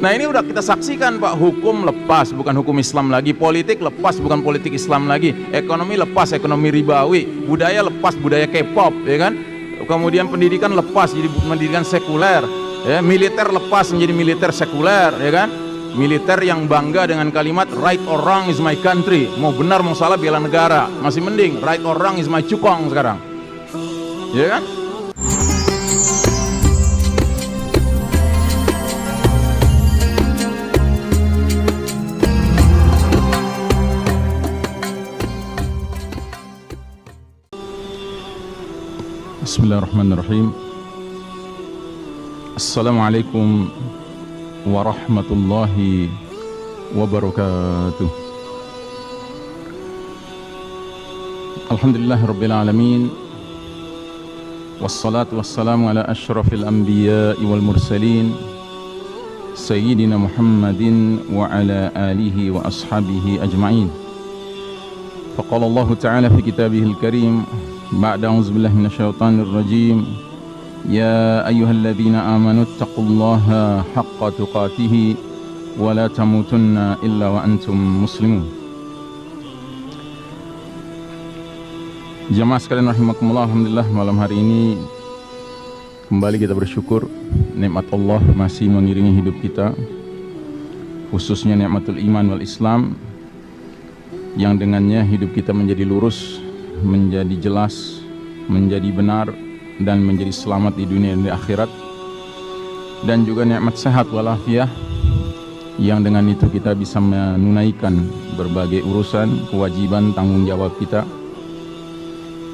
Nah ini udah kita saksikan Pak, hukum lepas bukan hukum Islam lagi, politik lepas bukan politik Islam lagi, ekonomi lepas ekonomi ribawi, budaya lepas budaya K-pop, ya kan? Kemudian pendidikan lepas jadi pendidikan sekuler, ya, militer lepas menjadi militer sekuler, ya kan? Militer yang bangga dengan kalimat right or wrong is my country, mau benar mau salah bela negara, masih mending right or wrong is my cukong sekarang, ya kan? Bismillahirrahmanirrahim. Assalamualaikum warahmatullahi wabarakatuh. Alhamdulillahirabbil alamin. Wassalatu wassalamu ala asyrafil anbiya'i wal mursalin sayyidina Muhammadin wa ala alihi wa ashabihi ajma'in. Faqala Allah Ta'ala fi kitabihil karim ba'da a'udzubillahi minasyaitonir rajim. Ya ayyuhalladzina amanu taqullaha haqqa tuqatih wa la tamutunna illa wa antum muslimun. Jamaah sekalian rahimakumullah, alhamdulillah malam hari ini kembali kita bersyukur nikmat Allah masih mengiringi hidup kita, khususnya nikmatul iman wal Islam yang dengannya hidup kita menjadi lurus, menjadi jelas, menjadi benar, dan menjadi selamat di dunia dan di akhirat. Dan juga nikmat sehat walafiat yang dengan itu kita bisa menunaikan berbagai urusan, kewajiban, tanggung jawab kita.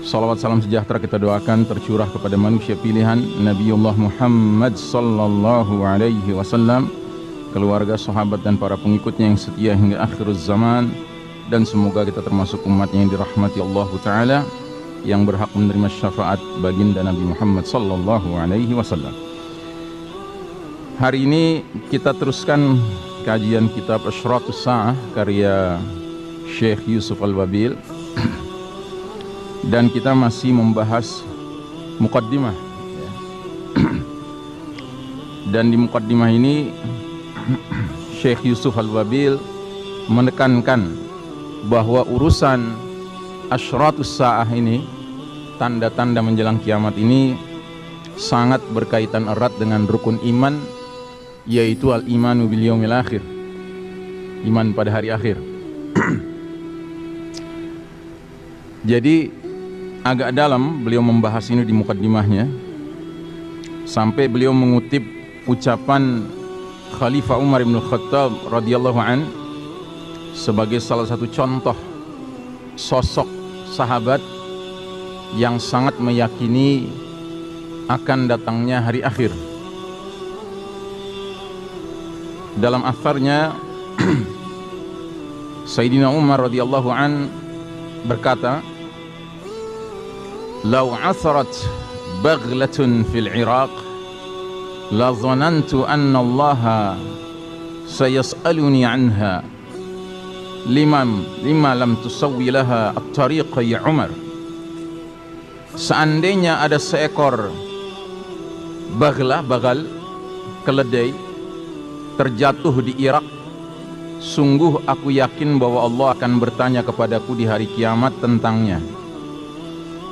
Salawat salam sejahtera kita doakan tercurah kepada manusia pilihan Nabiullah Muhammad sallallahu alaihi wasallam, keluarga, sahabat dan para pengikutnya yang setia hingga akhir zaman. Dan semoga kita termasuk umatnya yang dirahmati Allah Ta'ala, yang berhak menerima syafaat baginda Nabi Muhammad sallallahu alaihi wasallam. Hari ini kita teruskan kajian kitab Asyratus Sa'ah karya Syekh Yusuf Al-Wabil. Dan kita masih membahas muqaddimah. Dan di muqaddimah ini Syekh Yusuf Al-Wabil menekankan bahwa urusan Asyratus Sa'ah ini, tanda-tanda menjelang kiamat ini, sangat berkaitan erat dengan rukun iman, yaitu al-imanu bil yaumil akhir, iman pada hari akhir. Jadi agak dalam beliau membahas ini di mukaddimahnya, sampai beliau mengutip ucapan Khalifah Umar bin Khattab radhiyallahu an sebagai salah satu contoh sosok sahabat yang sangat meyakini akan datangnya hari akhir. Dalam atharnya Sayyidina Umar radhiyallahu an berkata, "Lau 'atharat baghlatun fil Iraq la dhanantu anna Allah sayas'aluni 'anha lima lam tusawwi laha at-tariq ya Umar." Seandainya ada seekor bagal, keledai terjatuh di Irak, sungguh aku yakin bahwa Allah akan bertanya kepadaku di hari kiamat tentangnya.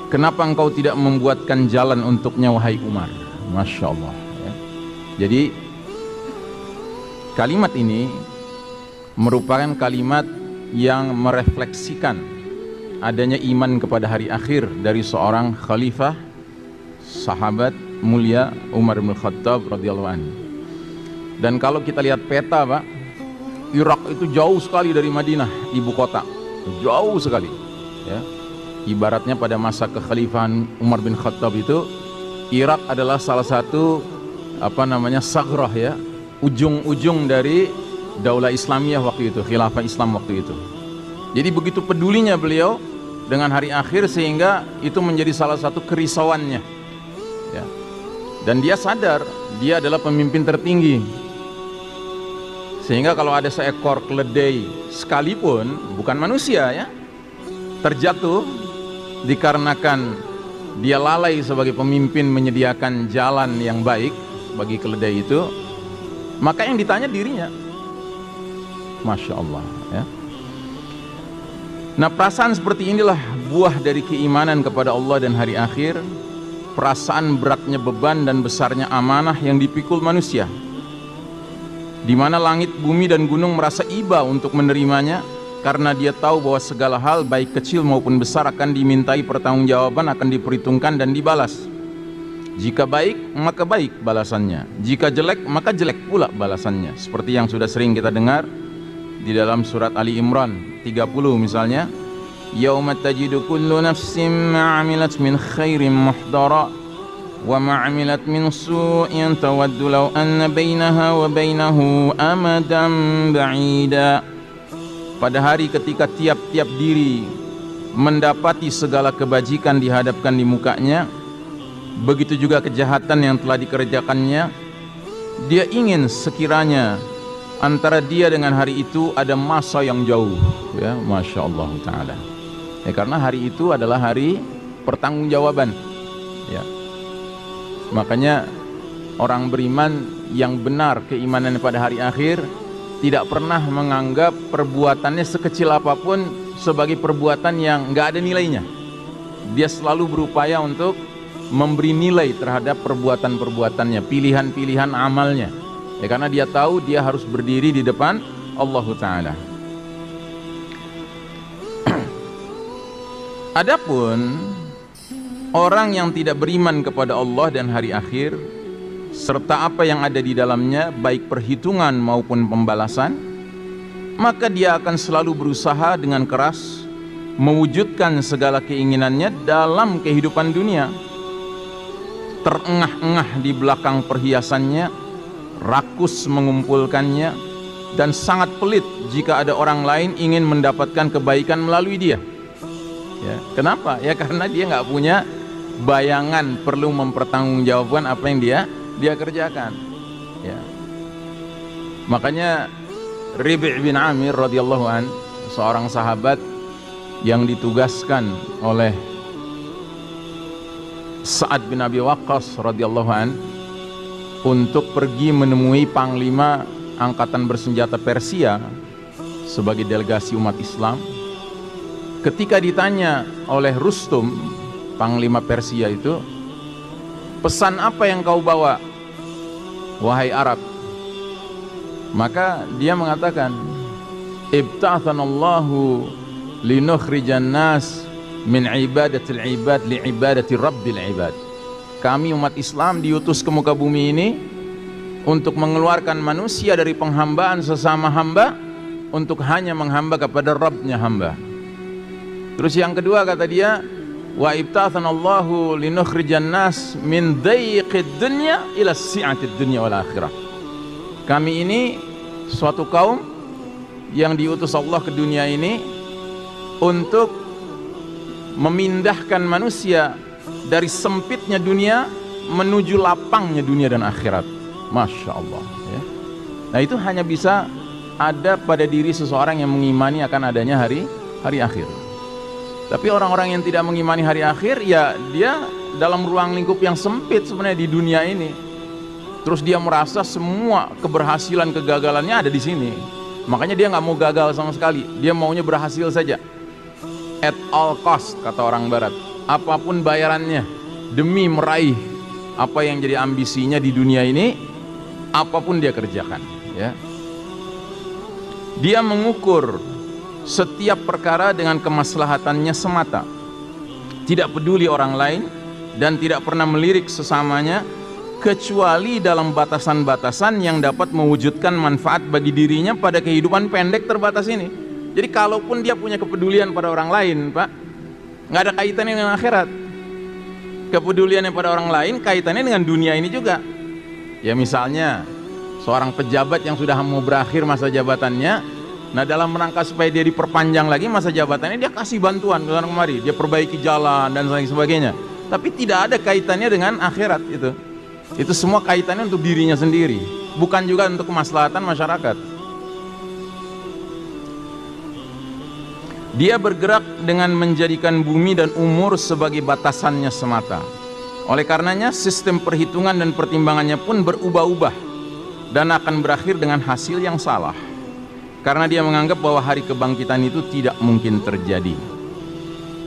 Kenapa engkau tidak membuatkan jalan untuknya wahai Umar? Masya Allah, ya. Jadi kalimat ini merupakan kalimat yang merefleksikan adanya iman kepada hari akhir dari seorang khalifah sahabat mulia Umar bin Khattab radhiyallahu anhu. Dan kalau kita lihat peta, Pak, Irak itu jauh sekali dari Madinah, ibu kota, jauh sekali, ya. Ibaratnya pada masa kekhalifahan Umar bin Khattab itu, Irak adalah salah satu sagrah, ya, ujung-ujung dari Daulah Islamiyah waktu itu, khilafah Islam waktu itu. Jadi begitu pedulinya beliau dengan hari akhir sehingga itu menjadi salah satu kerisauannya, ya. Dan dia sadar dia adalah pemimpin tertinggi, sehingga kalau ada seekor keledai sekalipun, bukan manusia, ya, terjatuh dikarenakan dia lalai sebagai pemimpin menyediakan jalan yang baik bagi keledai itu, maka yang ditanya dirinya. Masya Allah ya. Nah, perasaan seperti inilah buah dari keimanan kepada Allah dan hari akhir. Perasaan beratnya beban dan besarnya amanah yang dipikul manusia, di mana langit, bumi dan gunung merasa iba untuk menerimanya, karena dia tahu bahwa segala hal baik kecil maupun besar akan dimintai pertanggungjawaban, akan diperhitungkan dan dibalas. Jika baik maka baik balasannya, jika jelek maka jelek pula balasannya, seperti yang sudah sering kita dengar di dalam surat Ali Imran 30 misalnya, yauma tajidu kullu nafsin ma 'amilat min khairin muhdara wa ma 'amilat min su'in tawaddu law anna bainaha wa bainahu amadan ba'ida. Pada hari ketika tiap-tiap diri mendapati segala kebajikan dihadapkan di mukanya, begitu juga kejahatan yang telah dikerjakannya, dia ingin sekiranya antara dia dengan hari itu ada masa yang jauh, ya, Masya Allah Ta'ala ya, karena hari itu adalah hari pertanggungjawaban ya. Makanya orang beriman yang benar keimanannya pada hari akhir tidak pernah menganggap perbuatannya sekecil apapun sebagai perbuatan yang nggak ada nilainya. Dia selalu berupaya untuk memberi nilai terhadap perbuatan-perbuatannya, pilihan-pilihan amalnya ya, karena dia tahu dia harus berdiri di depan Allah Ta'ala. Adapun orang yang tidak beriman kepada Allah dan hari akhir serta apa yang ada di dalamnya, baik perhitungan maupun pembalasan, maka dia akan selalu berusaha dengan keras mewujudkan segala keinginannya dalam kehidupan dunia, terengah-engah di belakang perhiasannya, rakus mengumpulkannya, dan sangat pelit jika ada orang lain ingin mendapatkan kebaikan melalui dia ya. Kenapa? Ya karena dia nggak punya bayangan perlu mempertanggungjawabkan apa yang dia kerjakan ya. Makanya Ribi' bin Amir radhiyallahu an, seorang sahabat yang ditugaskan oleh Sa'ad bin Abi Waqqas radhiyallahu an untuk pergi menemui panglima angkatan bersenjata Persia sebagai delegasi umat Islam. Ketika ditanya oleh Rustum, panglima Persia itu, pesan apa yang kau bawa wahai Arab? Maka dia mengatakan, ibta'athanallahu linukhrijan nas min ibadatil ibad li ibadati rabbil ibad. Kami umat Islam diutus ke muka bumi ini untuk mengeluarkan manusia dari penghambaan sesama hamba untuk hanya menghamba kepada Rabbnya hamba. Terus yang kedua kata dia, wa ibta'athanallahu linukhrijan nas min dhayqid dunya ila si'atid dunya wal akhirah. Kami ini suatu kaum yang diutus Allah ke dunia ini untuk memindahkan manusia dari sempitnya dunia menuju lapangnya dunia dan akhirat. Masya Allah ya. Nah itu hanya bisa ada pada diri seseorang yang mengimani akan adanya hari akhir. Tapi orang-orang yang tidak mengimani hari akhir, ya dia dalam ruang lingkup yang sempit sebenarnya di dunia ini. Terus dia merasa semua keberhasilan kegagalannya ada di sini. Makanya dia nggak mau gagal sama sekali. Dia maunya berhasil saja. At all cost kata orang Barat. Apapun bayarannya demi meraih apa yang jadi ambisinya di dunia ini, apapun dia kerjakan. Ya. Dia mengukur setiap perkara dengan kemaslahatannya semata, tidak peduli orang lain dan tidak pernah melirik sesamanya kecuali dalam batasan-batasan yang dapat mewujudkan manfaat bagi dirinya pada kehidupan pendek terbatas ini. Jadi kalaupun dia punya kepedulian pada orang lain, Pak, nggak ada kaitannya dengan akhirat. Kepeduliannya pada orang lain kaitannya dengan dunia ini juga. Ya misalnya seorang pejabat yang sudah mau berakhir masa jabatannya, nah dalam rangka supaya dia diperpanjang lagi masa jabatannya, dia kasih bantuan ke sana kemari, dia perbaiki jalan dan lain sebagainya. Tapi tidak ada kaitannya dengan akhirat itu. Itu semua kaitannya untuk dirinya sendiri, bukan juga untuk kemaslahatan masyarakat. Dia bergerak dengan menjadikan bumi dan umur sebagai batasannya semata. Oleh karenanya sistem perhitungan dan pertimbangannya pun berubah-ubah dan akan berakhir dengan hasil yang salah, karena dia menganggap bahwa hari kebangkitan itu tidak mungkin terjadi.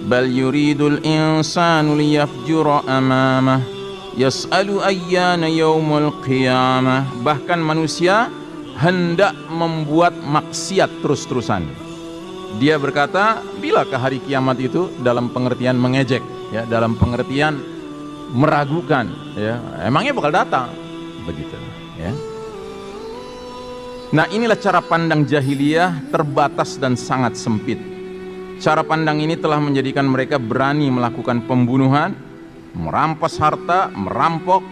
Bal yuridul insanu liyafjura amamah yas'alu ayyana yaumul qiyamah. Bahkan manusia hendak membuat maksiat terus-terusan. Dia berkata, bilakah hari kiamat itu, dalam pengertian mengejek, ya, dalam pengertian meragukan, ya, emangnya bakal datang, begitu, ya. Nah, inilah cara pandang jahiliyah, terbatas dan sangat sempit. Cara pandang ini telah menjadikan mereka berani melakukan pembunuhan, merampas harta, merampok.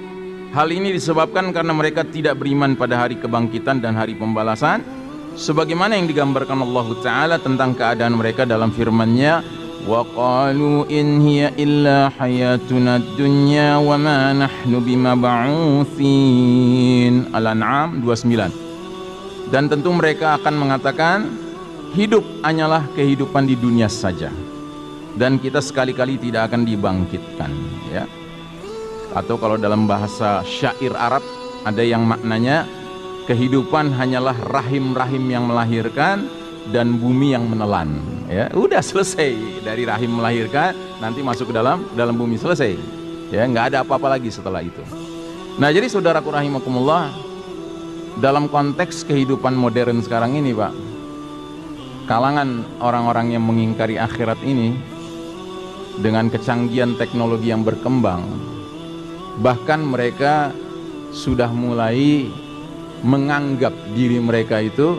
Hal ini disebabkan karena mereka tidak beriman pada hari kebangkitan dan hari pembalasan, sebagaimana yang digambarkan Allah Ta'ala tentang keadaan mereka dalam firman-Nya, wa qalu in hiya illa hayatuna dunya wa ma nahnu bimab'utsin. Al-An'am 29. Dan tentu mereka akan mengatakan, hidup hanyalah kehidupan di dunia saja, dan kita sekali-kali tidak akan dibangkitkan, ya. Atau kalau dalam bahasa syair Arab ada yang maknanya, kehidupan hanyalah rahim-rahim yang melahirkan dan bumi yang menelan, ya. Udah selesai, dari rahim melahirkan nanti masuk ke dalam bumi, selesai, ya, nggak ada apa-apa lagi setelah itu. Nah, jadi saudaraku rahimakumullah, dalam konteks kehidupan modern sekarang ini, Pak, kalangan orang-orang yang mengingkari akhirat ini, dengan kecanggihan teknologi yang berkembang, bahkan mereka sudah mulai menganggap diri mereka itu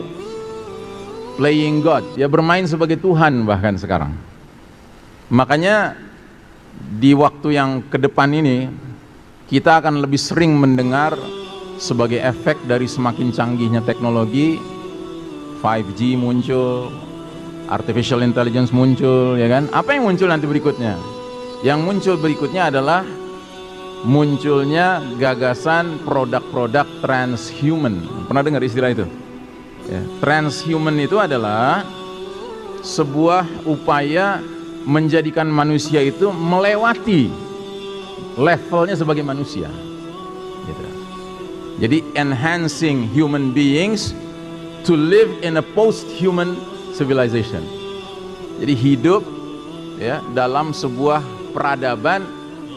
playing God, ya, bermain sebagai Tuhan bahkan sekarang. Makanya di waktu yang ke depan ini kita akan lebih sering mendengar sebagai efek dari semakin canggihnya teknologi, 5G muncul, artificial intelligence muncul, ya kan? Apa yang muncul nanti berikutnya? Yang muncul berikutnya adalah munculnya gagasan produk-produk transhuman. Pernah dengar istilah itu? Ya. Transhuman itu adalah sebuah upaya menjadikan manusia itu melewati levelnya sebagai manusia, gitu. Jadi enhancing human beings to live in a post-human civilization. Jadi hidup, ya, dalam sebuah peradaban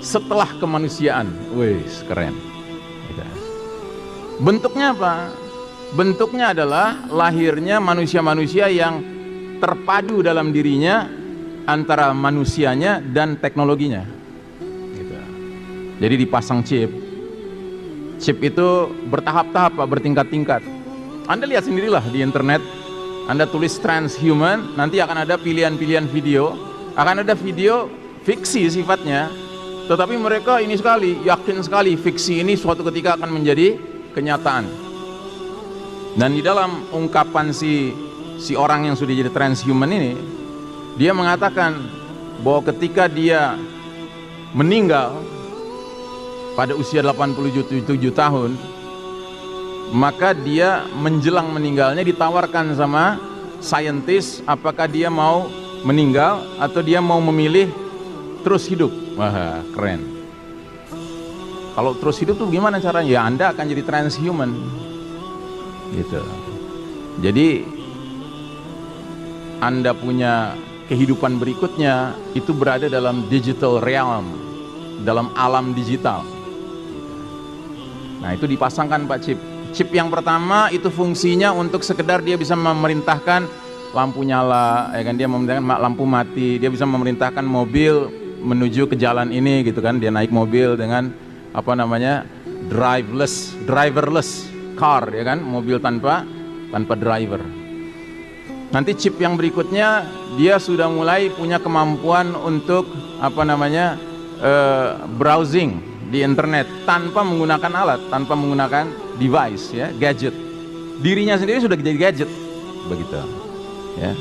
setelah kemanusiaan. Wih, keren. Bentuknya apa? Bentuknya adalah lahirnya manusia-manusia yang terpadu dalam dirinya antara manusianya dan teknologinya, gitu. Jadi dipasang chip. Chip itu bertahap-tahap, Pak, bertingkat-tingkat. Anda lihat sendirilah di internet, Anda tulis transhuman, nanti akan ada pilihan-pilihan video, akan ada video fiksi sifatnya, tetapi mereka ini sekali, yakin sekali fiksi ini suatu ketika akan menjadi kenyataan. Dan di dalam ungkapan si orang yang sudah jadi transhuman ini, dia mengatakan bahwa ketika dia meninggal pada usia 87 tahun, maka dia menjelang meninggalnya ditawarkan sama saintis apakah dia mau meninggal atau dia mau memilih terus hidup. Wah, keren. Kalau terus hidup tuh gimana caranya? Ya, Anda akan jadi transhuman, gitu. Jadi Anda punya kehidupan berikutnya itu berada dalam digital realm, dalam alam digital. Nah, itu dipasangkan, Pak, chip. Chip yang pertama itu fungsinya untuk sekedar dia bisa memerintahkan lampu nyala, ya kan, dia memerintahkan lampu mati, dia bisa memerintahkan mobil menuju ke jalan ini, gitu kan. Dia naik mobil dengan apa namanya, driverless car, ya kan, mobil tanpa driver. Nanti chip yang berikutnya dia sudah mulai punya kemampuan untuk apa namanya, browsing di internet tanpa menggunakan alat, tanpa menggunakan device, ya, gadget. Dirinya sendiri sudah jadi gadget, begitu, ya.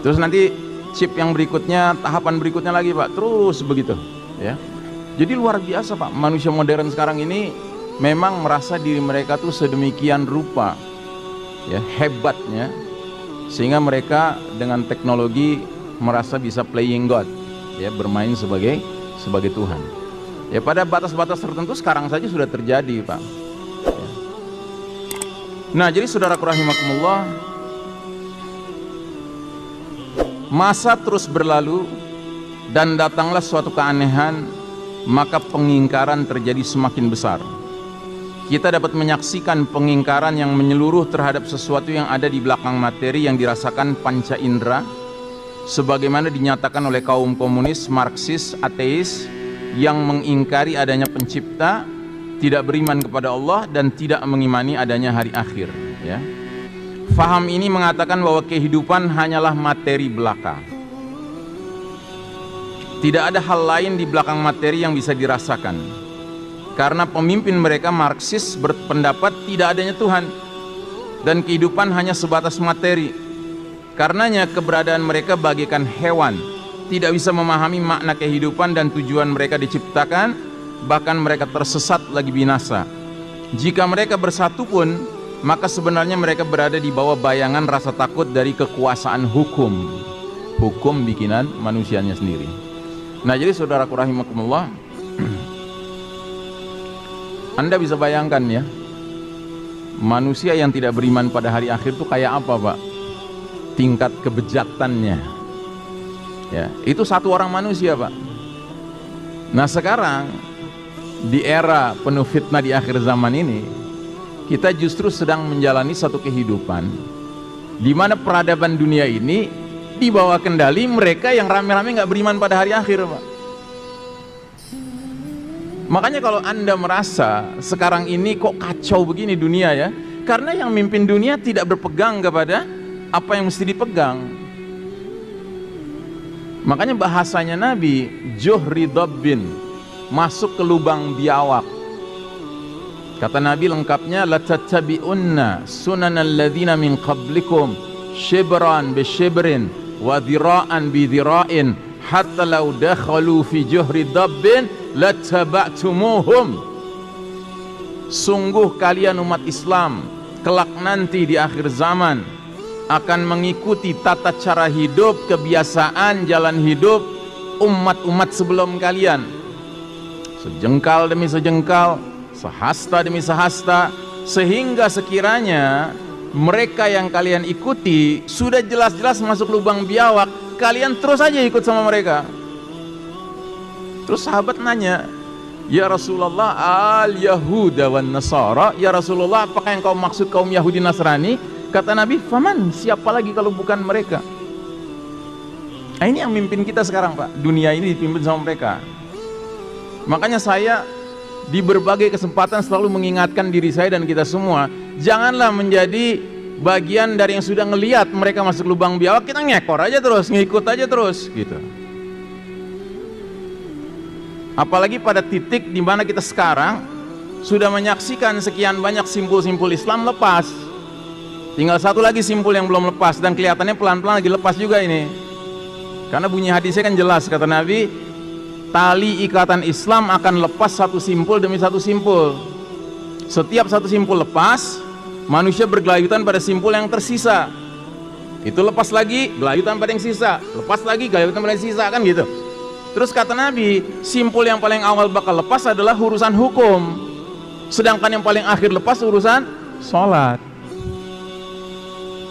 Terus nanti chip yang berikutnya, tahapan berikutnya lagi, Pak, terus begitu, ya. Jadi luar biasa, Pak, manusia modern sekarang ini memang merasa diri mereka tuh sedemikian rupa, ya, hebatnya, sehingga mereka dengan teknologi merasa bisa playing God, ya, bermain sebagai Tuhan. Ya, pada batas-batas tertentu sekarang saja sudah terjadi, Pak. Ya. Nah, jadi saudaraku rahimakumullah, masa terus berlalu dan datanglah suatu keanehan, maka pengingkaran terjadi semakin besar. Kita dapat menyaksikan pengingkaran yang menyeluruh terhadap sesuatu yang ada di belakang materi yang dirasakan panca indera, sebagaimana dinyatakan oleh kaum komunis, marxis, ateis yang mengingkari adanya pencipta, tidak beriman kepada Allah, dan tidak mengimani adanya hari akhir, ya. Faham ini mengatakan bahwa kehidupan hanyalah materi belaka. Tidak ada hal lain di belakang materi yang bisa dirasakan. Karena pemimpin mereka Marxis berpendapat tidak adanya Tuhan dan kehidupan hanya sebatas materi. Karenanya keberadaan mereka bagaikan hewan, tidak bisa memahami makna kehidupan dan tujuan mereka diciptakan, bahkan mereka tersesat lagi binasa. Jika mereka bersatu pun, maka sebenarnya mereka berada di bawah bayangan rasa takut dari kekuasaan hukum. Hukum bikinan manusianya sendiri. Nah, jadi saudaraku rahimakumullah, Anda bisa bayangkan ya, manusia yang tidak beriman pada hari akhir itu kayak apa, Pak? Tingkat kebejatannya. Ya, itu satu orang manusia, Pak. Nah, sekarang di era penuh fitnah di akhir zaman ini, kita justru sedang menjalani satu kehidupan di mana peradaban dunia ini di bawah kendali mereka yang rame-rame nggak beriman pada hari akhir, Pak. Makanya kalau Anda merasa sekarang ini kok kacau begini dunia ya, karena yang mimpin dunia tidak berpegang kepada apa yang mesti dipegang. Makanya bahasanya Nabi, Juhri Dabbin, masuk ke lubang biawak. Kata Nabi lengkapnya, la tattabi'unna sunanal ladzina min qablikum shibran bi shibrin wa dhira'an bi dhira'in hatta law dakhalu fi juhri dabbin lattaba'tumuhum. Sungguh kalian umat Islam kelak nanti di akhir zaman akan mengikuti tata cara hidup, kebiasaan, jalan hidup umat-umat sebelum kalian, sejengkal demi sejengkal, sehasta demi sehasta, sehingga sekiranya mereka yang kalian ikuti sudah jelas-jelas masuk lubang biawak, kalian terus aja ikut sama mereka. Terus sahabat nanya, ya Rasulullah, al-Yahuda wan Nasara, ya Rasulullah, apakah yang kau maksud kaum Yahudi Nasrani? Kata Nabi, faman, siapa lagi kalau bukan mereka? Nah, ini yang mimpin kita sekarang, Pak. Dunia ini dipimpin sama mereka. Makanya saya di berbagai kesempatan selalu mengingatkan diri saya dan kita semua, janganlah menjadi bagian dari yang sudah ngelihat mereka masuk lubang biawak, kita ngekor aja terus, ngikut aja terus gitu. Apalagi pada titik di mana kita sekarang sudah menyaksikan sekian banyak simpul-simpul Islam lepas, tinggal satu lagi simpul yang belum lepas, dan kelihatannya pelan-pelan lagi lepas juga ini. Karena bunyi hadisnya kan jelas, kata Nabi, tali ikatan Islam akan lepas satu simpul demi satu simpul. Setiap satu simpul lepas, manusia bergelayutan pada simpul yang tersisa. Itu lepas lagi, gelayutan pada yang sisa, lepas lagi, gelayutan pada yang sisa, kan gitu. Terus kata Nabi, simpul yang paling awal bakal lepas adalah urusan hukum, sedangkan yang paling akhir lepas urusan sholat.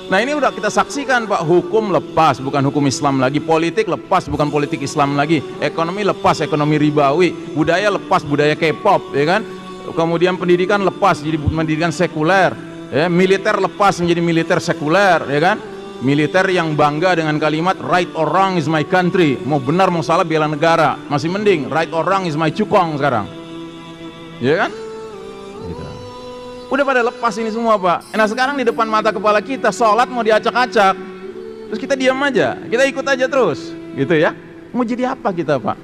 Nah, ini udah kita saksikan, Pak. Hukum lepas, bukan hukum Islam lagi. Politik lepas, bukan politik Islam lagi. Ekonomi lepas, ekonomi ribawi. Budaya lepas, budaya K-pop, ya kan. Kemudian pendidikan lepas, jadi pendidikan sekuler, ya. Militer lepas menjadi militer sekuler, ya kan. Militer yang bangga dengan kalimat right or wrong is my country. Mau benar mau salah bela negara. Masih mending right or wrong is my cukong sekarang, ya kan. Gitu. Udah pada lepas ini semua, Pak. Nah, sekarang di depan mata kepala kita sholat mau diacak-acak, terus kita diam aja, kita ikut aja terus, gitu ya. Mau jadi apa kita, Pak?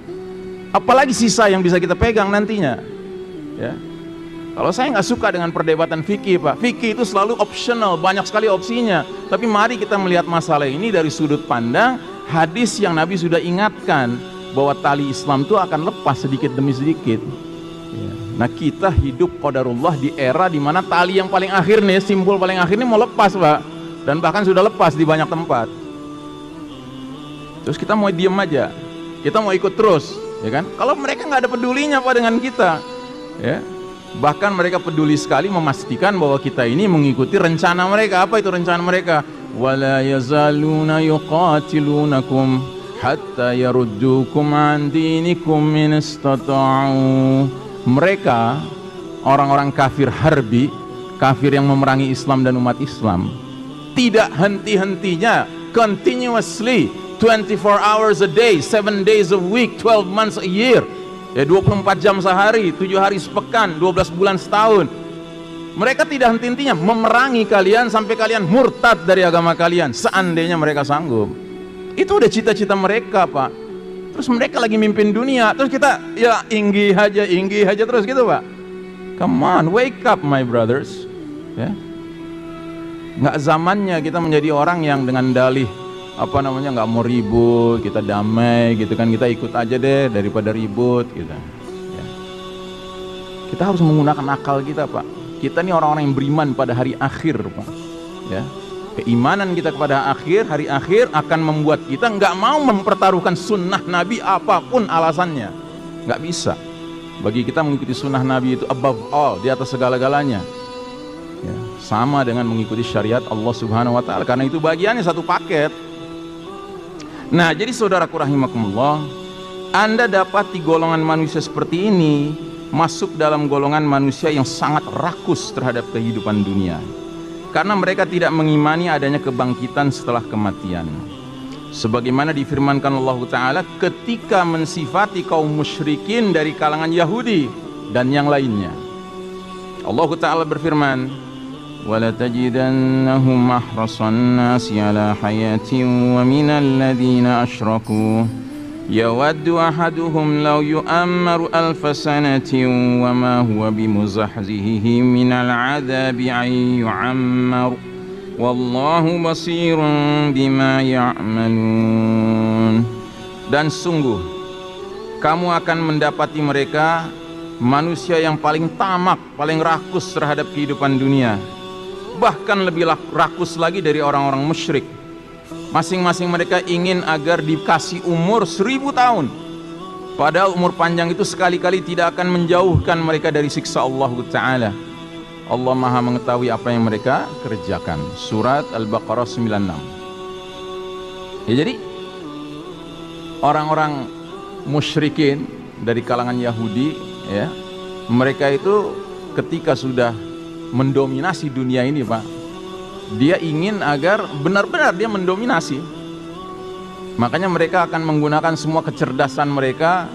Apalagi sisa yang bisa kita pegang nantinya, ya. Kalau saya nggak suka dengan perdebatan fikih, Pak. Fikih itu selalu optional, banyak sekali opsinya. Tapi mari kita melihat masalah ini dari sudut pandang hadis yang Nabi sudah ingatkan bahwa tali Islam itu akan lepas sedikit demi sedikit. Ya. Nah, kita hidup qadarullah di era di mana tali yang paling akhir nih, simpul paling akhir ini mau lepas, Pak. Dan bahkan sudah lepas di banyak tempat. Terus kita mau diem aja, kita mau ikut terus, ya kan? Kalau mereka nggak ada pedulinya, Pak, dengan kita, ya. Bahkan mereka peduli sekali memastikan bahwa kita ini mengikuti rencana mereka. Apa itu rencana mereka? Wala yazaluna yuqatilunakum hatta yaruddukum an dinikum in istata'u. Mereka orang-orang kafir harbi, kafir yang memerangi Islam dan umat Islam, tidak henti-hentinya, continuously, 24 hours a day, 7 days a week, 12 months a year, ya 24 jam sehari, 7 hari sepekan, 12 bulan setahun. Mereka tidak henti-hentinya memerangi kalian sampai kalian murtad dari agama kalian, seandainya mereka sanggup. Itu udah cita-cita mereka, Pak. Terus mereka lagi mimpin dunia, terus kita ya inggi aja terus gitu, Pak. Come on, wake up my brothers. Ya. Nggak zamannya kita menjadi orang yang dengan dalih nggak mau ribut, kita damai gitu kan, kita ikut aja deh daripada ribut gitu. Ya. Kita harus menggunakan akal kita, Pak. Kita ini orang-orang yang beriman pada hari akhir, Pak. Ya. Keimanan kita kepada hari akhir akan membuat kita nggak mau mempertaruhkan sunnah Nabi apapun alasannya. Nggak bisa. Bagi kita mengikuti sunnah Nabi itu above all, di atas segala-galanya. Ya, sama dengan mengikuti syariat Allah Subhanahu Wa Taala, karena itu bagiannya satu paket. Nah, jadi saudaraku rahimakumullah, Anda dapat di golongan manusia seperti ini masuk dalam golongan manusia yang sangat rakus terhadap kehidupan dunia. Karena mereka tidak mengimani adanya kebangkitan setelah kematian. Sebagaimana difirmankan Allah Ta'ala ketika mensifati kaum musyrikin dari kalangan Yahudi dan yang lainnya. Allah Ta'ala berfirman, وَلَتَجِدَنَّهُمْ أَحْرَصَ النَّاسِ عَلَى حَيَاةٍ وَمِنَ الَّذِينَ أَشْرَكُوا يَوَدُّ أَحَدُهُمْ لَوْ يُؤَمَّرُ أَلْفَ سَنَةٍ وَمَا هُوَ بِمُزَحْزِحِهِ مِنَ الْعَذَابِ أَن يُعَمَّرَ وَاللَّهُ بَصِيرٌ بِمَا يَعْمَلُونَ. Dan sungguh kamu akan mendapati mereka manusia yang paling tamak, paling rakus terhadap kehidupan dunia, bahkan lebih rakus lagi dari orang-orang musyrik. Masing-masing mereka ingin agar dikasih umur 1000 tahun, padahal umur panjang itu sekali-kali tidak akan menjauhkan mereka dari siksa Allah Ta'ala. Allah Maha mengetahui apa yang mereka kerjakan. Surat Al-Baqarah 96. Ya, jadi orang-orang musyrikin dari kalangan Yahudi, ya, mereka itu ketika sudah mendominasi dunia ini, Pak, dia ingin agar benar-benar dia mendominasi. Makanya mereka akan menggunakan semua kecerdasan mereka,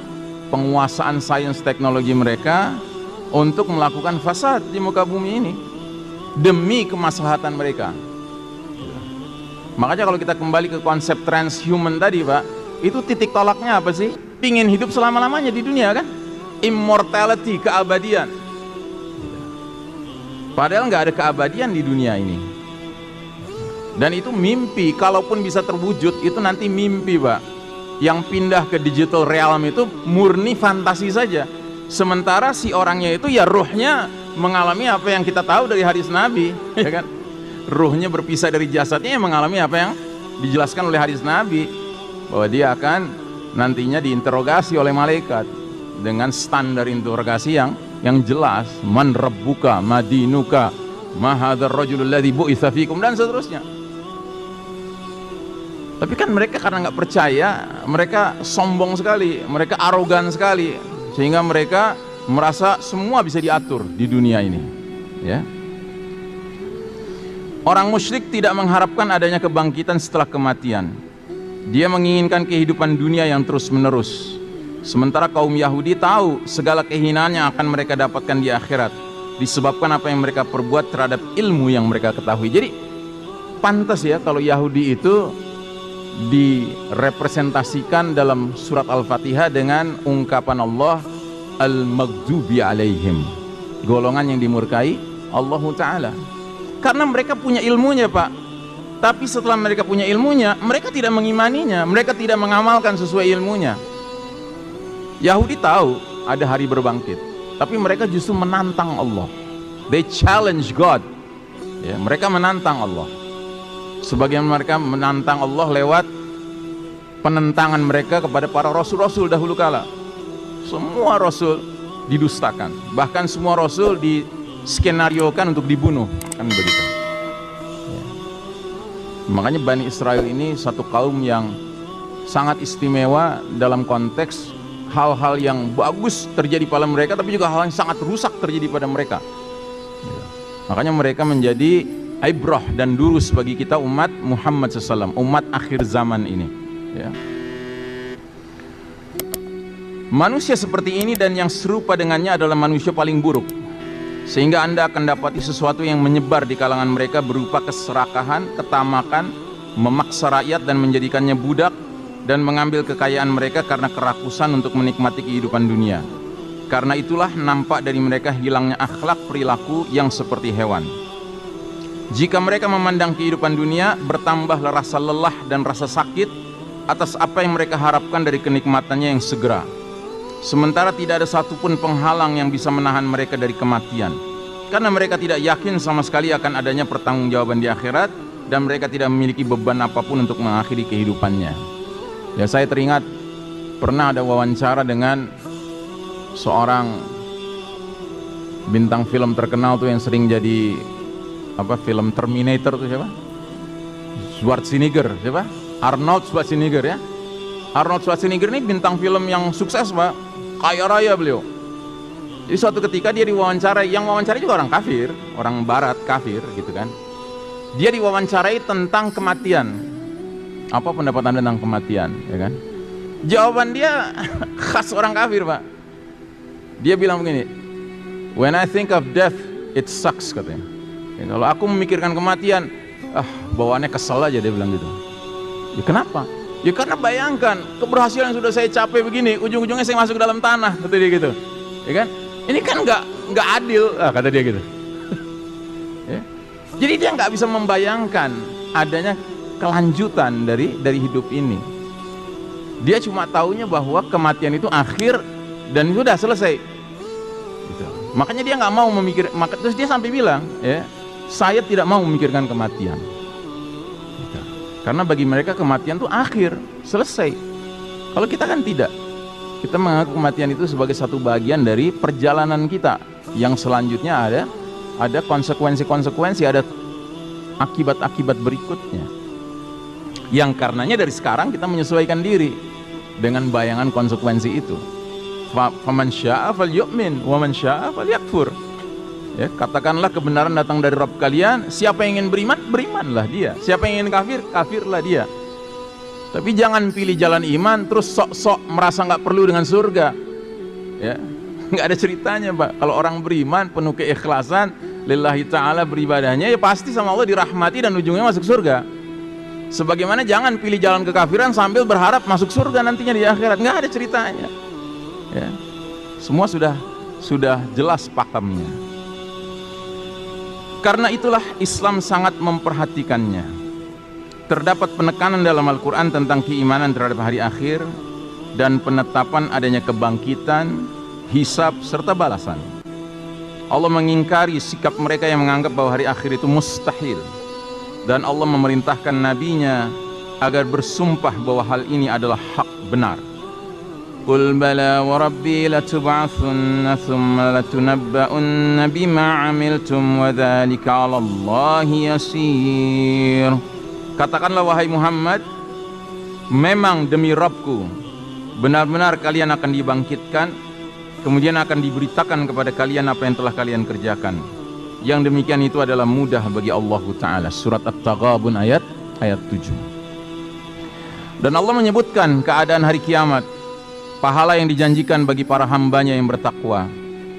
penguasaan sains teknologi mereka untuk melakukan fasad di muka bumi ini demi kemaslahatan mereka. Makanya kalau kita kembali ke konsep transhuman tadi, Pak, itu titik tolaknya apa sih? Pingin hidup selama-lamanya di dunia kan? Immortality, keabadian. Padahal nggak ada keabadian di dunia ini. Dan itu mimpi, kalaupun bisa terwujud itu nanti mimpi, Pak. Yang pindah ke digital realm itu murni fantasi saja. Sementara si orangnya itu ya ruhnya mengalami apa yang kita tahu dari hadis Nabi, ya kan? Ruhnya berpisah dari jasadnya yang mengalami apa yang dijelaskan oleh hadis Nabi, bahwa dia akan nantinya diinterogasi oleh malaikat dengan standar interogasi yang jelas, man rabbuka, madinuka, ma hadzal rajulul ladzi bu'itsa fikum, dan seterusnya. Tapi kan mereka karena nggak percaya, mereka sombong sekali, mereka arogan sekali, sehingga mereka merasa semua bisa diatur di dunia ini. Ya. Orang musyrik tidak mengharapkan adanya kebangkitan setelah kematian. Dia menginginkan kehidupan dunia yang terus-menerus. Sementara kaum Yahudi tahu segala kehinaan yang akan mereka dapatkan di akhirat disebabkan apa yang mereka perbuat terhadap ilmu yang mereka ketahui. Jadi pantas ya kalau Yahudi itu direpresentasikan dalam surat Al-Fatihah dengan ungkapan Allah Al-Maghdubi alaihim, golongan yang dimurkai Allah Ta'ala. Karena mereka punya ilmunya, Pak. Tapi setelah mereka punya ilmunya, mereka tidak mengimaninya, mereka tidak mengamalkan sesuai ilmunya. Yahudi tahu ada hari berbangkit, tapi mereka justru menantang Allah. They challenge God. Ya, mereka menantang Allah. Sebagian mereka menantang Allah lewat penentangan mereka kepada para rasul-rasul dahulu kala. Semua rasul didustakan. Bahkan semua rasul diskenariokan untuk dibunuh, kan begitu. Ya. Makanya Bani Israel ini satu kaum yang sangat istimewa dalam konteks hal-hal yang bagus terjadi pada mereka, tapi juga hal yang sangat rusak terjadi pada mereka. Ya. Makanya mereka menjadi ibrah dan durus bagi kita umat Muhammad SAW, umat akhir zaman ini. Ya. Manusia seperti ini dan yang serupa dengannya adalah manusia paling buruk, sehingga Anda akan dapati sesuatu yang menyebar di kalangan mereka berupa keserakahan, ketamakan, memaksa rakyat dan menjadikannya budak, dan mengambil kekayaan mereka karena kerakusan untuk menikmati kehidupan dunia. Karena itulah nampak dari mereka hilangnya akhlak perilaku yang seperti hewan. Jika mereka memandang kehidupan dunia, bertambahlah rasa lelah dan rasa sakit atas apa yang mereka harapkan dari kenikmatannya yang segera. Sementara tidak ada satupun penghalang yang bisa menahan mereka dari kematian, karena mereka tidak yakin sama sekali akan adanya pertanggungjawaban di akhirat, dan mereka tidak memiliki beban apapun untuk mengakhiri kehidupannya. Ya, saya teringat pernah ada wawancara dengan seorang bintang film terkenal tuh yang sering jadi film Terminator tuh siapa? Schwarzenegger, siapa? Arnold Schwarzenegger, ya. Arnold Schwarzenegger ini bintang film yang sukses, Pak. Kaya raya beliau. Jadi suatu ketika dia diwawancarai, yang wawancarai juga orang kafir, orang barat kafir gitu kan. Dia diwawancarai tentang kematian. Apa pendapat Anda tentang kematian, ya kan? Jawaban dia khas orang kafir, Pak. Dia bilang begini, "When I think of death, it sucks," katanya. Ya, kalau aku memikirkan kematian, bawaannya kesel aja, dia bilang gitu. Ya kenapa? Ya karena bayangkan keberhasilan yang sudah saya capai begini, ujung-ujungnya saya masuk ke dalam tanah, kata dia gitu. Ya kan? Ini kan nggak adil, kata dia gitu. Ya. Jadi dia nggak bisa membayangkan adanya kelanjutan dari hidup ini. Dia cuma taunya bahwa kematian itu akhir dan sudah selesai. Gitu. Makanya dia nggak mau terus dia sampai bilang, ya, saya tidak mau memikirkan kematian. Karena bagi mereka kematian itu akhir, selesai. Kalau kita kan tidak. Kita menganggap kematian itu sebagai satu bagian dari perjalanan kita, yang selanjutnya ada konsekuensi-konsekuensi, ada akibat-akibat berikutnya. Yang karenanya dari sekarang kita menyesuaikan diri dengan bayangan konsekuensi itu. Faman syaa'a falyu'min wa man syaa'a falyakfur. Ya, katakanlah kebenaran datang dari Rabb kalian. Siapa yang ingin beriman, berimanlah dia. Siapa yang ingin kafir, kafirlah dia. Tapi jangan pilih jalan iman terus sok-sok merasa nggak perlu dengan surga. Ya, nggak ada ceritanya, Pak. Kalau orang beriman penuh keikhlasan, lillahi ta'ala beribadahnya, ya pasti sama Allah dirahmati dan ujungnya masuk surga. Sebagaimana jangan pilih jalan kekafiran sambil berharap masuk surga nantinya di akhirat. Nggak ada ceritanya. Ya, semua sudah jelas pakemnya. Karena itulah Islam sangat memperhatikannya. Terdapat penekanan dalam Al-Quran tentang keimanan terhadap hari akhir dan penetapan adanya kebangkitan, hisab, serta balasan. Allah mengingkari sikap mereka yang menganggap bahwa hari akhir itu mustahil, dan Allah memerintahkan nabinya agar bersumpah bahwa hal ini adalah hak benar. Qul bala wa rabbi latub'atsunna thumma latunabba'unna bima 'amiltum wa dzalika 'ala Allahi yasir. Katakanlah wahai Muhammad, memang demi Rabbku benar-benar kalian akan dibangkitkan, kemudian akan diberitakan kepada kalian apa yang telah kalian kerjakan. Yang demikian itu adalah mudah bagi Allah Ta'ala. Surat At-Taghabun ayat 7. Dan Allah menyebutkan keadaan hari kiamat, pahala yang dijanjikan bagi para hambanya yang bertakwa,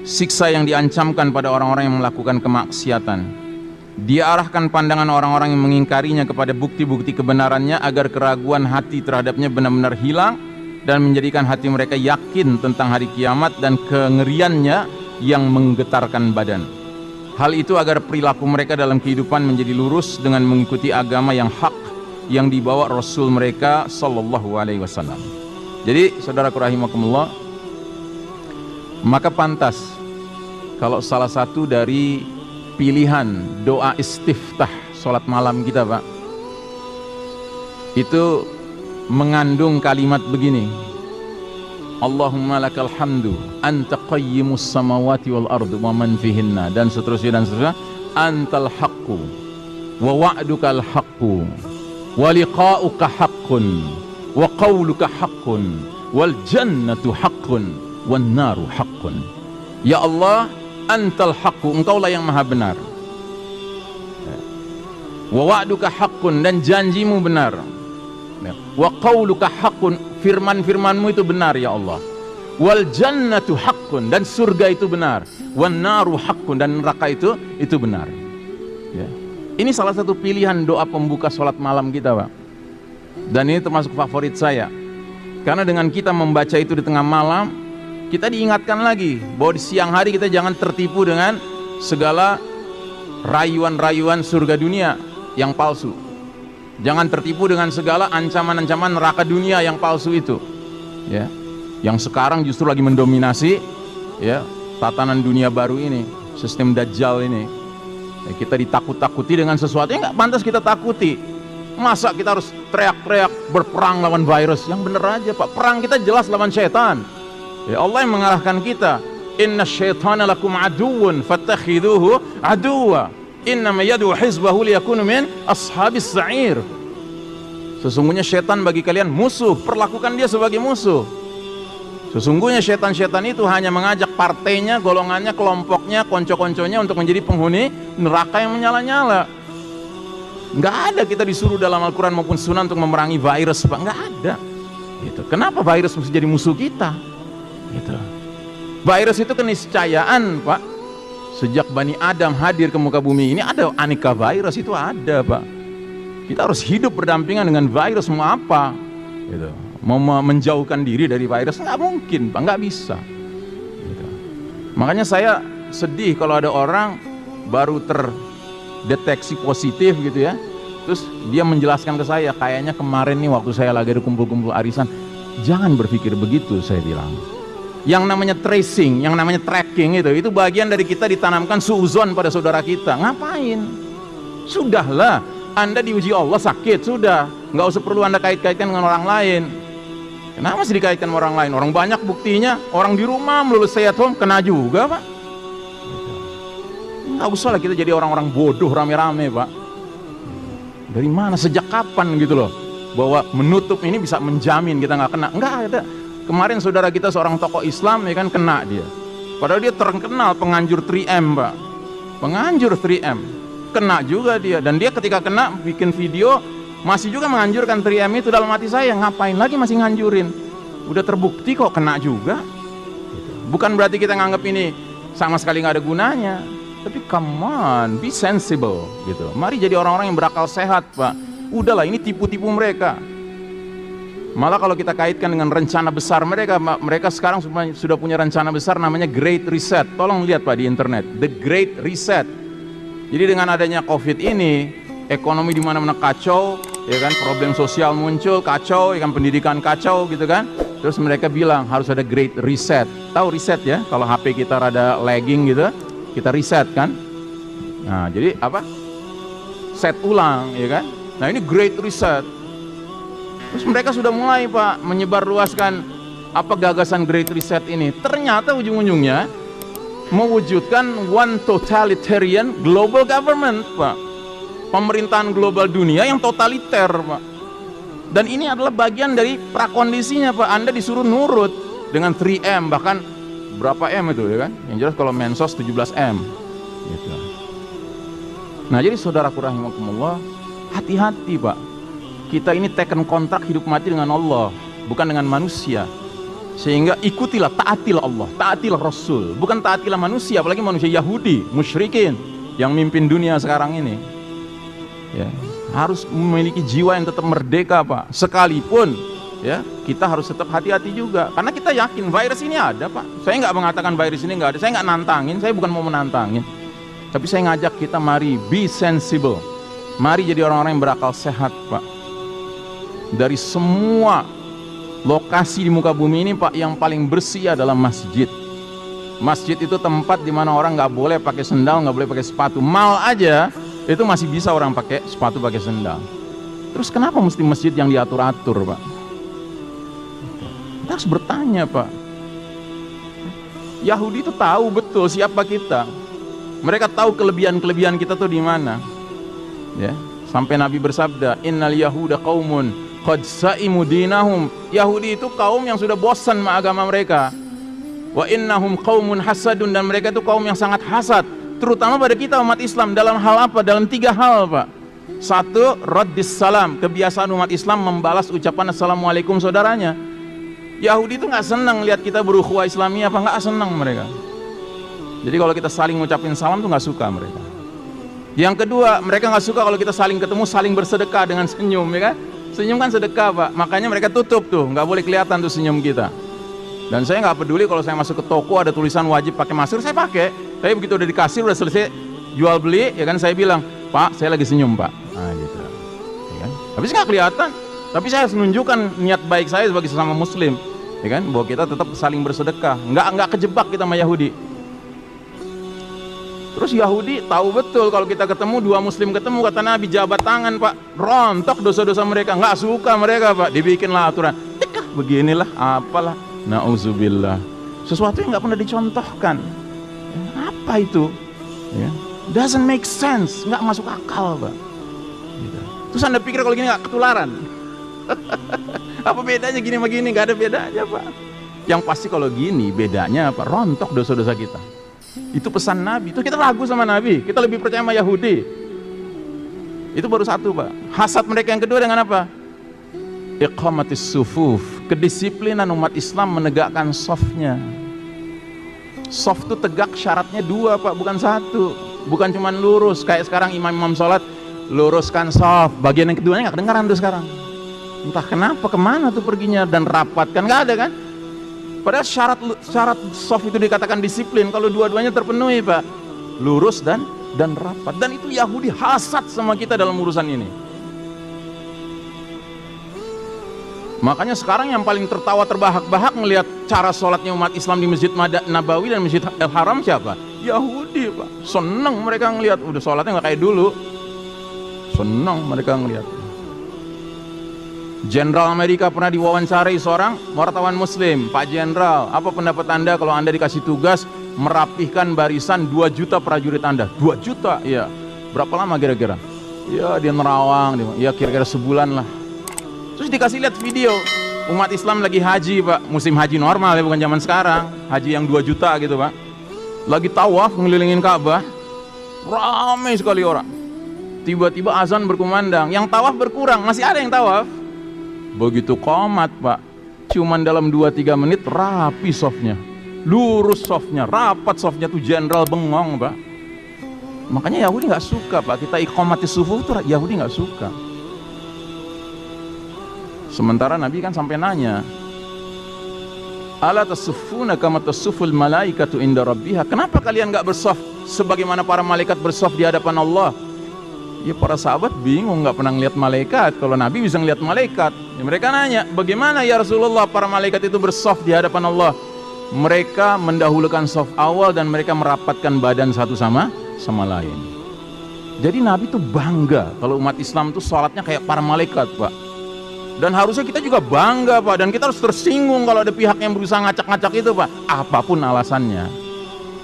siksa yang diancamkan pada orang-orang yang melakukan kemaksiatan. Dia arahkan pandangan orang-orang yang mengingkarinya kepada bukti-bukti kebenarannya agar keraguan hati terhadapnya benar-benar hilang dan menjadikan hati mereka yakin tentang hari kiamat dan kengeriannya yang menggetarkan badan. Hal itu agar perilaku mereka dalam kehidupan menjadi lurus dengan mengikuti agama yang hak yang dibawa Rasul mereka sallallahu alaihi wasallam. Jadi saudaraku rahimakumullah, maka pantas kalau salah satu dari pilihan doa istiftah sholat malam kita, Pak, itu mengandung kalimat begini: Allahumma lakal hamdu anta qayyimus samawati wal ardu wa man fihinna, dan seterusnya, antal haqqu wa wa'dukal haqqu wa liqa'uka haqqun wa qawluka haqqun wal jannatu haqqun wan naru haqqun. Ya Allah, antal haqqu, engkaulah yang maha benar, wa wa'duka haqqun, dan janjimu benar, wa qawluka haqqun, firman-firmanmu itu benar ya Allah, wal jannatu haqqun, dan surga itu benar, wan naru haqqun, dan neraka itu benar. Ya. Ini salah satu pilihan doa pembuka sholat malam kita, Pak. Dan ini termasuk favorit saya, karena dengan kita membaca itu di tengah malam, kita diingatkan lagi bahwa di siang hari kita jangan tertipu dengan segala rayuan-rayuan surga dunia yang palsu. Jangan tertipu dengan segala ancaman-ancaman neraka dunia yang palsu itu, ya. Yang sekarang justru lagi mendominasi, ya, tatanan dunia baru ini, sistem Dajjal ini. Ya, kita ditakut-takuti dengan sesuatu yang nggak pantas kita takuti. Masa kita harus teriak-teriak berperang lawan virus? Yang bener aja, Pak. Perang kita jelas lawan syaitan. Ya, Allah yang mengarahkan kita. Inna syaitana lakum aduun fattakhiduhu aduwa. Innama yad'u hizbahu liyakunu min ashabis sa'ir. Sesungguhnya syaitan bagi kalian musuh, perlakukan dia sebagai musuh. Sesungguhnya syaitan-syaitan itu hanya mengajak partainya, golongannya, kelompoknya, konco-konconya untuk menjadi penghuni neraka yang menyala-nyala. Nggak ada kita disuruh dalam Al-Quran maupun Sunnah untuk memerangi virus, Pak. Nggak ada. Gitu. Kenapa virus mesti jadi musuh kita? Gitu. Virus itu keniscayaan, Pak. Sejak Bani Adam hadir ke muka bumi ini ada aneka virus, itu ada, Pak. Kita harus hidup berdampingan dengan virus, mau apa? Gitu. Mau menjauhkan diri dari virus, nggak mungkin, Pak, nggak bisa. Gitu. Makanya saya sedih kalau ada orang baru terdeteksi positif gitu ya, terus dia menjelaskan ke saya, kayaknya kemarin nih waktu saya lagi ada kumpul-kumpul arisan. Jangan berpikir begitu, saya bilang. Yang namanya tracing, yang namanya tracking itu bagian dari kita ditanamkan suuzon pada saudara kita. Ngapain? Sudahlah, Anda diuji Allah sakit, sudah, nggak usah perlu Anda kait-kaitkan dengan orang lain. Kenapa masih dikaitkan dengan orang lain? Orang banyak buktinya, orang di rumah melulu stay at home kena juga, Pak. Nggak usah lah kita jadi orang-orang bodoh rame-rame, Pak. Dari mana, sejak kapan gitu loh, bahwa menutup ini bisa menjamin kita nggak kena? Nggak ada. Kemarin saudara kita seorang tokoh Islam ya kan, kena dia. Padahal dia terkenal penganjur 3M, Pak. Penganjur 3M. Kena juga dia. Dan dia ketika kena bikin video masih juga menganjurkan 3M itu. Dalam hati saya, ngapain lagi masih nganjurin? Udah terbukti kok kena juga. Bukan berarti kita nganggap ini sama sekali nggak ada gunanya. Tapi come on, be sensible gitu. Mari jadi orang-orang yang berakal sehat, Pak. Udahlah, ini tipu-tipu mereka. Malah kalau kita kaitkan dengan rencana besar mereka, mereka sekarang sudah punya rencana besar namanya Great Reset. Tolong lihat, Pak, di internet, The Great Reset. Jadi dengan adanya COVID ini, ekonomi di mana-mana kacau, ya kan, problem sosial muncul kacau, ya kan, pendidikan kacau gitu kan. Terus mereka bilang harus ada Great Reset. Tahu reset ya? Kalau HP kita rada lagging gitu, kita reset kan. Nah, jadi apa? Set ulang, ya kan? Nah, ini Great Reset. Terus mereka sudah mulai, Pak, menyebarluaskan apa gagasan Great Reset ini. Ternyata ujung-ujungnya mewujudkan one totalitarian global government, Pak. Pemerintahan global dunia yang totaliter, Pak. Dan ini adalah bagian dari prakondisinya, Pak. Anda disuruh nurut dengan 3M, bahkan berapa M itu ya kan? Yang jelas kalau Mensos 17M gitu. Nah, jadi saudaraku rahimakumullah, hati-hati, Pak. Kita ini taken kontrak hidup mati dengan Allah, bukan dengan manusia. Sehingga ikutilah, taatilah Allah, taatilah Rasul, bukan taatilah manusia, apalagi manusia Yahudi, musyrikin yang mimpin dunia sekarang ini. Ya, harus memiliki jiwa yang tetap merdeka, Pak. Sekalipun ya, kita harus tetap hati-hati juga, karena kita yakin virus ini ada, Pak. Saya nggak mengatakan virus ini nggak ada, saya nggak nantangin, saya bukan mau menantangin. Tapi saya ngajak kita, mari be sensible, mari jadi orang-orang yang berakal sehat, Pak. Dari semua lokasi di muka bumi ini, Pak, yang paling bersih adalah masjid. Masjid itu tempat di mana orang nggak boleh pakai sendal, nggak boleh pakai sepatu. Mal aja itu masih bisa orang pakai sepatu, pakai sendal. Terus kenapa mesti masjid yang diatur-atur, Pak? Kita harus bertanya, Pak. Yahudi itu tahu betul siapa kita. Mereka tahu kelebihan-kelebihan kita tuh di mana. Ya, sampai Nabi bersabda, "Innal yahuda qaumun qad sa'imu dinahum." Yahudi itu kaum yang sudah bosan sama agama mereka. Wa innahum qaumun hasadun, dan mereka itu kaum yang sangat hasad, terutama pada kita umat Islam. Dalam hal apa? Dalam 3 hal, Pak. Satu, raddis salam, kebiasaan umat Islam membalas ucapan assalamualaikum saudaranya. Yahudi itu nggak senang lihat kita berukhuwah Islamiyah, apa nggak senang mereka. Jadi kalau kita saling ngucapin salam tuh nggak suka mereka. Yang kedua, mereka nggak suka kalau kita saling ketemu, saling bersedekah dengan senyum, ya kan? Senyum kan sedekah, Pak. Makanya mereka tutup tuh, nggak boleh kelihatan tuh senyum kita. Dan saya nggak peduli kalau saya masuk ke toko ada tulisan wajib pakai masker, saya pakai. Tapi begitu udah di kasir, udah selesai jual beli, ya kan, saya bilang, "Pak, saya lagi senyum, Pak." Nah, gitu. Ya kan? Tapi nggak kelihatan. Tapi saya harus menunjukkan niat baik saya sebagai sesama Muslim, ya kan, bahwa kita tetap saling bersedekah. Nggak kejebak kita sama Yahudi. Terus Yahudi tahu betul kalau kita ketemu, 2 Muslim ketemu, kata Nabi, jabat tangan, Pak, rontok dosa-dosa mereka. Nggak suka mereka, Pak, dibikinlah aturan. Beginilah, apalah, na'udzubillah. Sesuatu yang nggak pernah dicontohkan. Apa itu? Ya. Doesn't make sense, nggak masuk akal, Pak. Gitu. Terus Anda pikir kalau gini nggak ketularan? Apa bedanya gini sama gini? Nggak ada bedanya, Pak. Yang pasti kalau gini bedanya apa? Rontok dosa-dosa kita. Itu pesan Nabi. Itu kita ragu sama Nabi, kita lebih percaya sama Yahudi. Itu baru satu, Pak. Hasad mereka yang kedua dengan apa? Iqamatis sufuf, kedisiplinan umat Islam menegakkan safnya. Saf itu tegak syaratnya 2, Pak, bukan 1. Bukan cuma lurus kayak sekarang imam-imam sholat luruskan saf, bagian yang keduanya nggak kedengaran tuh sekarang. Entah kenapa, kemana tuh perginya, dan rapat kan nggak ada kan. Padahal syarat saf itu dikatakan disiplin kalau dua-duanya terpenuhi, Pak, lurus dan rapat. Dan itu Yahudi hasad sama kita dalam urusan ini. Makanya sekarang yang paling tertawa terbahak-bahak ngelihat cara sholatnya umat Islam di Masjid Nabawi dan Masjid Al-Haram siapa? Yahudi, Pak. Senang mereka ngelihat, udah sholatnya nggak kayak dulu. Senang mereka ngelihat. Jenderal Amerika pernah diwawancarai seorang wartawan Muslim, "Pak Jenderal, apa pendapat Anda kalau Anda dikasih tugas merapihkan barisan 2 juta prajurit Anda?" 2 juta, iya. Berapa lama kira-kira? Ya dia nerawang, ya kira-kira sebulan lah. Terus dikasih lihat video umat Islam lagi haji, Pak, musim haji normal ya, bukan zaman sekarang, haji yang 2 juta gitu, Pak. Lagi tawaf ngelilingin Ka'bah, ramai sekali orang. Tiba-tiba azan berkumandang, yang tawaf berkurang, masih ada yang tawaf. Begitu qomat, Pak, cuman dalam 2-3 menit rapi softnya, lurus softnya, rapat softnya, tuh jenderal bengong, Pak. Makanya Yahudi nggak suka, Pak, kita iqamati sufuh tuh Yahudi nggak suka. Sementara Nabi kan sampai nanya, "Ala tasuffuna kama tasufful malaikatu inda rabbiha?" Kenapa kalian nggak bersaf sebagaimana para malaikat bersaf di hadapan Allah? Ya para sahabat bingung, nggak pernah ngeliat malaikat. Kalau Nabi bisa ngeliat malaikat, ya mereka nanya, "Bagaimana ya Rasulullah para malaikat itu bersaf di hadapan Allah?" Mereka mendahulukan saf awal dan mereka merapatkan badan satu sama lain. Jadi Nabi tuh bangga kalau umat Islam tuh sholatnya kayak para malaikat, Pak. Dan harusnya kita juga bangga, Pak, dan kita harus tersinggung kalau ada pihak yang berusaha ngacak-ngacak itu, Pak, apapun alasannya.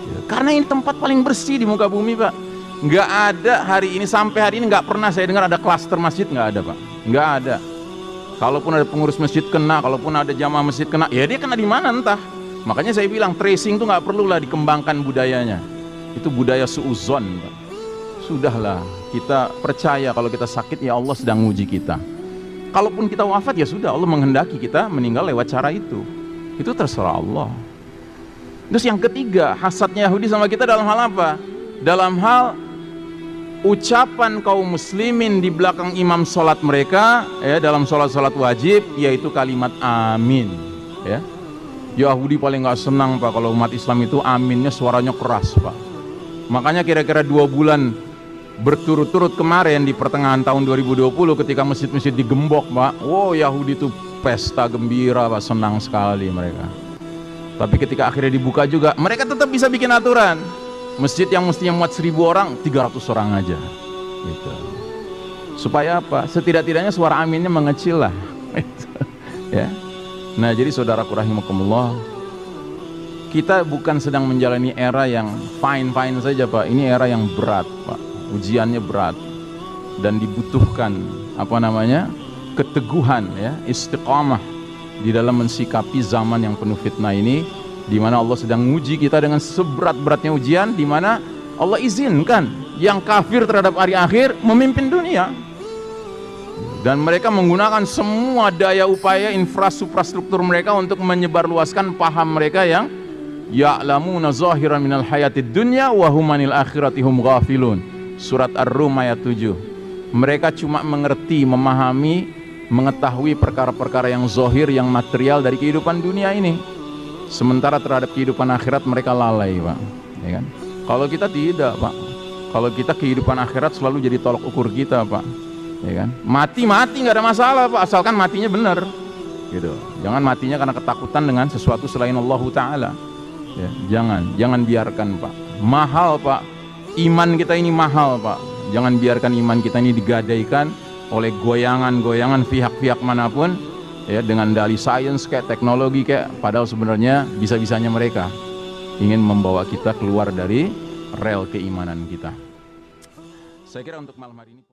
Ya, karena ini tempat paling bersih di muka bumi, Pak. Nggak ada hari ini, sampai hari ini nggak pernah saya dengar ada klaster masjid, nggak ada, Pak. Nggak ada. Kalaupun ada pengurus masjid kena, kalaupun ada jamaah masjid kena, ya dia kena di mana entah. Makanya saya bilang tracing tuh nggak perlulah dikembangkan budayanya. Itu budaya suuzon, Pak. Sudahlah, kita percaya kalau kita sakit ya Allah sedang nguji kita. Kalaupun kita wafat ya sudah, Allah menghendaki kita meninggal lewat cara itu. Itu terserah Allah. Terus yang ketiga, hasadnya Yahudi sama kita dalam hal apa? Dalam hal ucapan kaum muslimin di belakang imam sholat mereka, ya, dalam sholat-sholat wajib, yaitu kalimat amin. Ya. Yahudi paling nggak senang, Pak, kalau umat Islam itu aminnya suaranya keras, Pak. Makanya kira-kira 2 bulan berturut-turut kemarin di pertengahan tahun 2020 ketika masjid-masjid digembok, Pak, wow, Yahudi itu pesta gembira, Pak, senang sekali mereka. Tapi ketika akhirnya dibuka juga, mereka tetap bisa bikin aturan. Masjid yang mestinya muat 1000 orang, 300 orang aja. Gitu. Supaya apa? Setidak-tidaknya suara aminnya mengecil lah. Ya. Nah, jadi saudaraku rahimakumullah, kita bukan sedang menjalani era yang fine-fine saja, Pak. Ini era yang berat, Pak. Ujiannya berat dan dibutuhkan keteguhan, ya, istiqamah di dalam mensikapi zaman yang penuh fitnah ini, di mana Allah sedang menguji kita dengan seberat-beratnya ujian, di mana Allah izinkan yang kafir terhadap hari akhir memimpin dunia. Dan mereka menggunakan semua daya upaya infrastruktur mereka untuk menyebarluaskan paham mereka yang ya'lamuna zahiran minal hayatid dunya wa hum anil akhirati hum ghafilun. Surat Ar-Rum ayat 7. Mereka cuma mengerti, memahami, mengetahui perkara-perkara yang zahir, yang material dari kehidupan dunia ini. Sementara terhadap kehidupan akhirat mereka lalai, Pak. Ya kan? Kalau kita tidak, Pak. Kalau kita kehidupan akhirat selalu jadi tolok ukur kita, Pak. Ya kan? Mati nggak ada masalah, Pak, asalkan matinya benar, gitu. Jangan matinya karena ketakutan dengan sesuatu selain Allah Ta'ala, ya. Jangan biarkan, Pak. Mahal, Pak, iman kita ini mahal, Pak. Jangan biarkan iman kita ini digadaikan oleh goyangan-goyangan pihak-pihak manapun, ya, dengan dalih sains kayak teknologi kayak, padahal sebenarnya bisa-bisanya mereka ingin membawa kita keluar dari rel keimanan kita. Saya kira untuk malam hari ini